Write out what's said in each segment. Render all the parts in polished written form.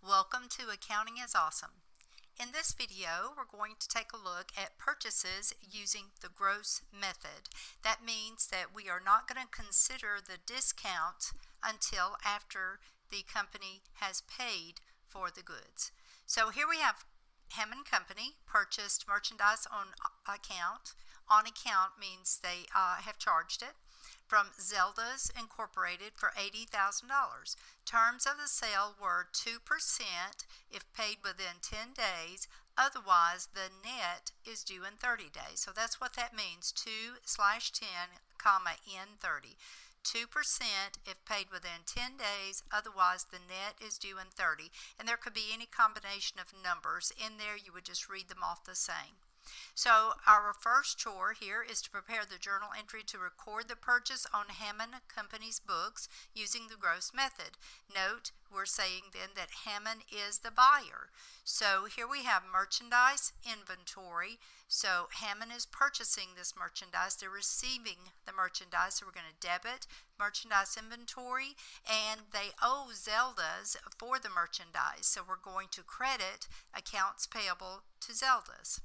Welcome to Accounting is Awesome. In this video, we're going to take a look at purchases using the gross method. That means that we are not going to consider the discount until after the company has paid for the goods. So here we have Hammond Company purchased merchandise on account. On account means they have charged it from Zelda's Incorporated for $80,000. Terms of the sale were 2% if paid within 10 days. Otherwise, the net is due in 30 days. So that's what that means, 2/10, in 30. 2% if paid within 10 days, otherwise the net is due in 30. And there could be any combination of numbers in there. You would just read them off the same. So our first chore here is to prepare the journal entry to record the purchase on Hammond Company's books using the gross method. Note, we're saying then that Hammond is the buyer. So here we have merchandise inventory. So Hammond is purchasing this merchandise. They're receiving the merchandise. So we're going to debit merchandise inventory, and they owe Zelda's for the merchandise. So we're going to credit accounts payable to Zelda's.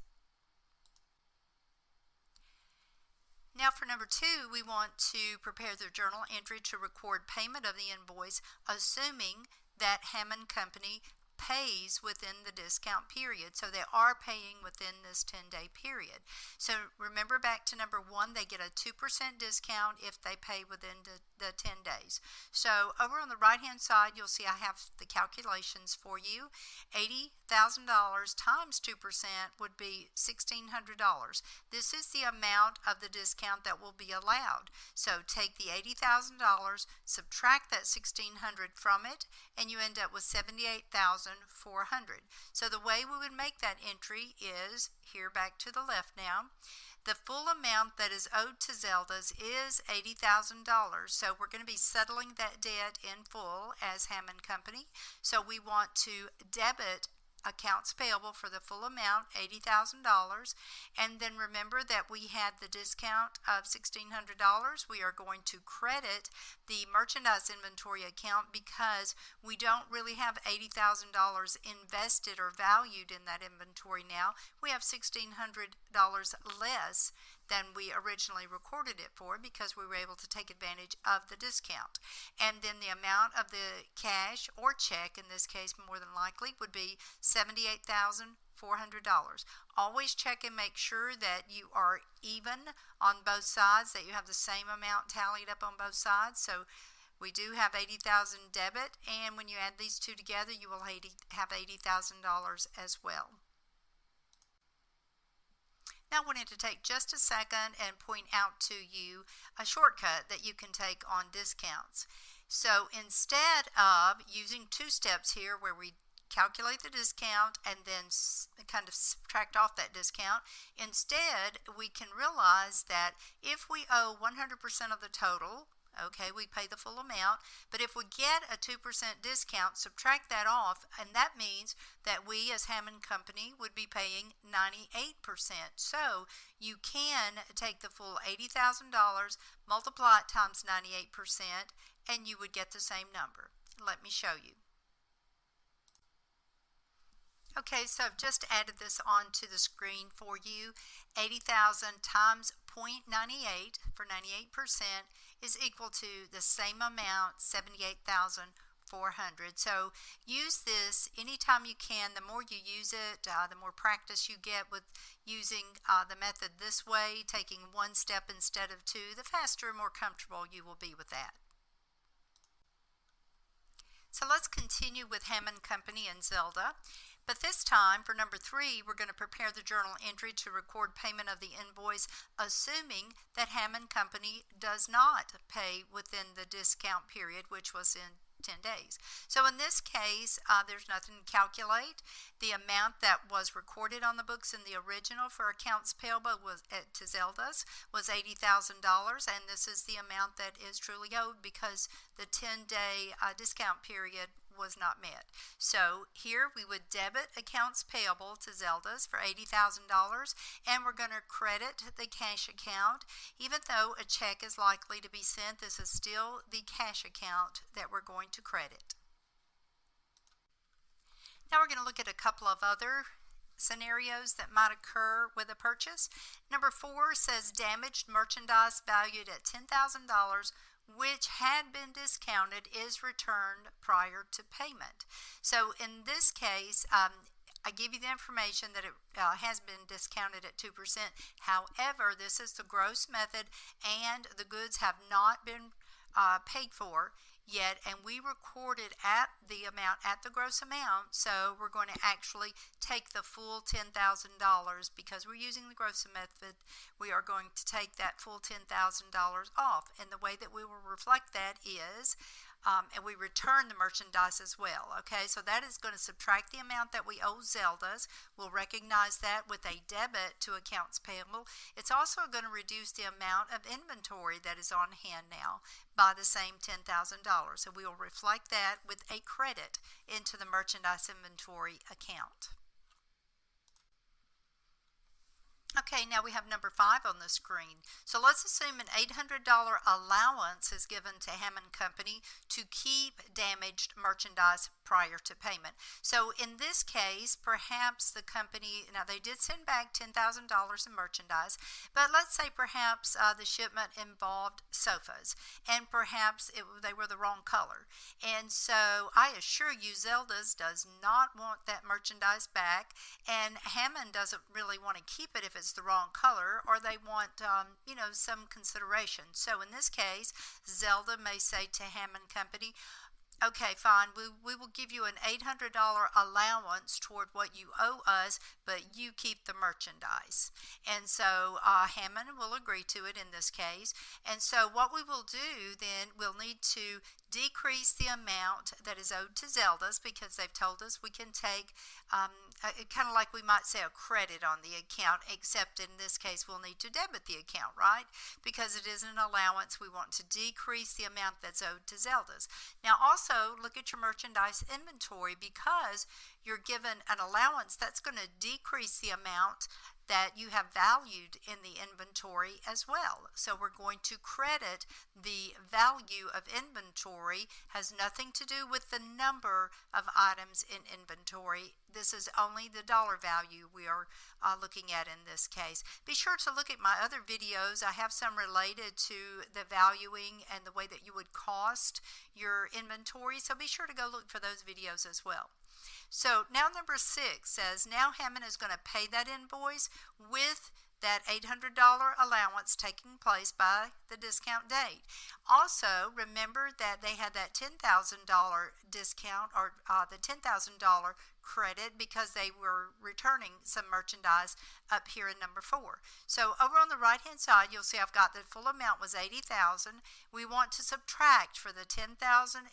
Now for number 2, we want to prepare the journal entry to record payment of the invoice, assuming that Hammond Company pays within the discount period. So they are paying within this 10-day period. So remember back to number 1, they get a 2% discount if they pay within the 10 days. So over on the right hand side, you'll see I have the calculations for you. $80,000 times 2% would be $1,600. This is the amount of the discount that will be allowed. So take the $80,000, subtract that $1,600 from it, and you end up with $78,400. So the way we would make that entry is, here back to the left now, the full amount that is owed to Zelda's is $80,000. So we're going to be settling that debt in full as Hammond Company. So we want to debit accounts payable for the full amount, $80,000, and then remember that we had the discount of $1,600. We are going to credit the merchandise inventory account because we don't really have $80,000 invested or valued in that inventory now. We have $1,600 less than we originally recorded it for because we were able to take advantage of the discount. And then the amount of the cash or check, in this case more than likely, would be $78,400. Always check and make sure that you are even on both sides, that you have the same amount tallied up on both sides. So we do have $80,000 debit, and when you add these two together, you will have $80,000 as well. Now I wanted to take just a second and point out to you a shortcut that you can take on discounts. So instead of using 2 steps here where we calculate the discount and then kind of subtract off that discount, instead we can realize that if we owe 100% of the total, okay, we pay the full amount, but if we get a 2% discount, subtract that off, and that means that we as Hammond Company would be paying 98%. So you can take the full $80,000, multiply it times 98%, and you would get the same number. Let me show you. Okay, so I've just added this onto the screen for you. 80,000 times 0.98 for 98% is equal to the same amount, 78,400. So use this anytime you can. The more you use it, the more practice you get with using the method this way, taking 1 step instead of 2, the faster and more comfortable you will be with that. So let's continue with Hammond Company and Zelda. But this time, for number 3, we're going to prepare the journal entry to record payment of the invoice, assuming that Hammond Company does not pay within the discount period, which was in 10 days. So in this case, there's nothing to calculate. The amount that was recorded on the books in the original for accounts payable to Zelda's was $80,000, and this is the amount that is truly owed because the 10-day discount period was not met. So here we would debit accounts payable to Zelda's for $80,000, and we're going to credit the cash account. Even though a check is likely to be sent, this is still the cash account that we're going to credit. Now we're going to look at a couple of other scenarios that might occur with a purchase. Number 4 says damaged merchandise valued at $10,000 which had been discounted is returned prior to payment. So in this case, I give you the information that it has been discounted at 2%. However, this is the gross method and the goods have not been paid for yet, and we recorded at the amount, at the gross amount, so we're going to actually take the full $10,000 because we're using the gross method. We are going to take that full $10,000 off, and the way that we will reflect that is and we return the merchandise as well. Okay, so that is going to subtract the amount that we owe Zelda's. We'll recognize that with a debit to accounts payable. It's also going to reduce the amount of inventory that is on hand now by the same $10,000. So we will reflect that with a credit into the merchandise inventory account. Okay, now we have number 5 on the screen. So let's assume an $800 allowance is given to Hammond Company to keep damaged merchandise prior to payment. So in this case, perhaps the company, now they did send back $10,000 in merchandise, but let's say perhaps the shipment involved sofas, and perhaps they were the wrong color. And so I assure you, Zelda's does not want that merchandise back, and Hammond doesn't really want to keep it if it's the wrong color, or they want some consideration. So in this case, Zelda may say to Hammond Company, okay, fine, we will give you an $800 allowance toward what you owe us, but you keep the merchandise. And so Hammond will agree to it in this case. And so what we will do then, we'll need to decrease the amount that is owed to Zelda's, because they've told us we can take kind of like we might say a credit on the account, except in this case we'll need to debit the account, right? Because it is an allowance, we want to decrease the amount that's owed to Zelda's. Now also look at your merchandise inventory, because you're given an allowance that's going to decrease the amount that you have valued in the inventory as well. So we're going to credit the value of inventory. Has nothing to do with the number of items in inventory. This is only the dollar value we are looking at in this case. Be sure to look at my other videos. I have some related to the valuing and the way that you would cost your inventory, so be sure to go look for those videos as well. So now number 6 says, now Hammond is going to pay that invoice with that $800 allowance taking place by the discount date. Also, remember that they had that $10,000 discount, or the $10,000 credit, because they were returning some merchandise up here in number 4. So over on the right hand side, you'll see I've got the full amount was $80,000. We want to subtract for the $10,000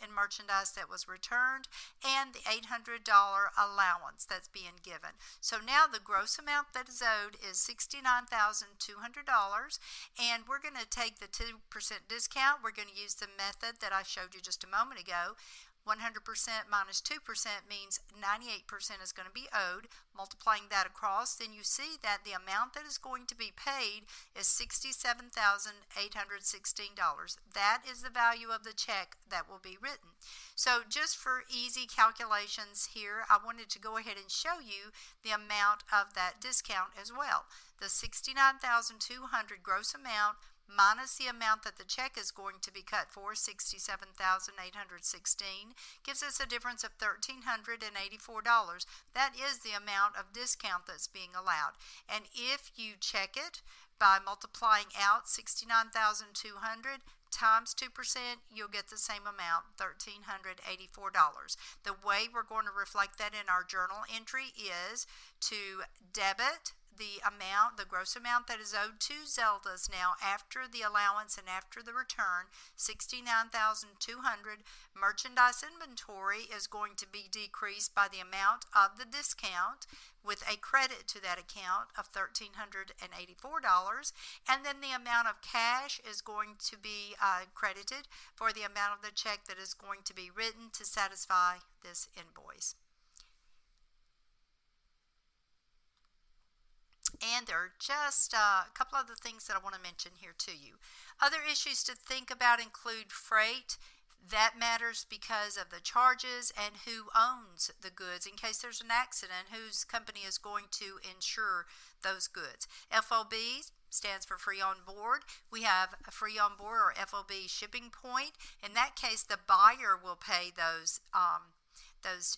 in merchandise that was returned and the $800 allowance that's being given. So now the gross amount that is owed is $69,200, and we're going to take the 2% discount. We're going to use the method that I showed you just a moment ago. 100% minus 2% means 98% is going to be owed. Multiplying that across, then you see that the amount that is going to be paid is $67,816. That is the value of the check that will be written. So just for easy calculations here, I wanted to go ahead and show you the amount of that discount as well. The $69,200 gross amount minus the amount that the check is going to be cut for, $67,816, gives us a difference of $1,384. That is the amount of discount that's being allowed. And if you check it by multiplying out $69,200 times 2%, you'll get the same amount, $1,384. The way we're going to reflect that in our journal entry is to debit the amount, the gross amount that is owed to Zelda's now after the allowance and after the return, $69,200. Merchandise inventory is going to be decreased by the amount of the discount with a credit to that account of $1,384, and then the amount of cash is going to be credited for the amount of the check that is going to be written to satisfy this invoice. And there are just a couple other things that I want to mention here to you. Other issues to think about include freight. That matters because of the charges and who owns the goods. In case there's an accident, whose company is going to insure those goods. FOB stands for free on board. We have a free on board or FOB shipping point. In that case, the buyer will pay those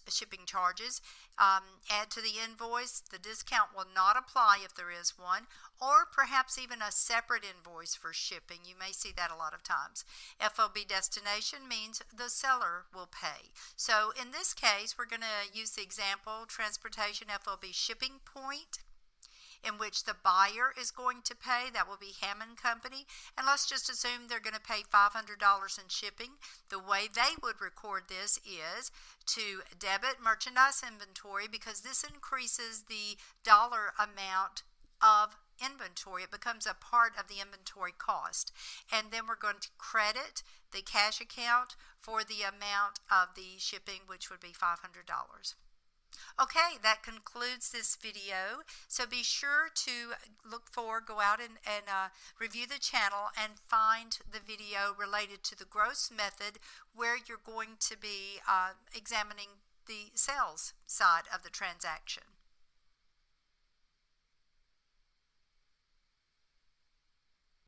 shipping charges. Add to the invoice. The discount will not apply if there is one, or perhaps even a separate invoice for shipping. You may see that a lot of times. FOB destination means the seller will pay. So in this case, we're going to use the example transportation FOB shipping point, in which the buyer is going to pay. That will be Hammond Company. And let's just assume they're going to pay $500 in shipping. The way they would record this is to debit merchandise inventory, because this increases the dollar amount of inventory. It becomes a part of the inventory cost. And then we're going to credit the cash account for the amount of the shipping, which would be $500. Okay, that concludes this video. So be sure to go out and review the channel and find the video related to the gross method, where you're going to be examining the sales side of the transaction.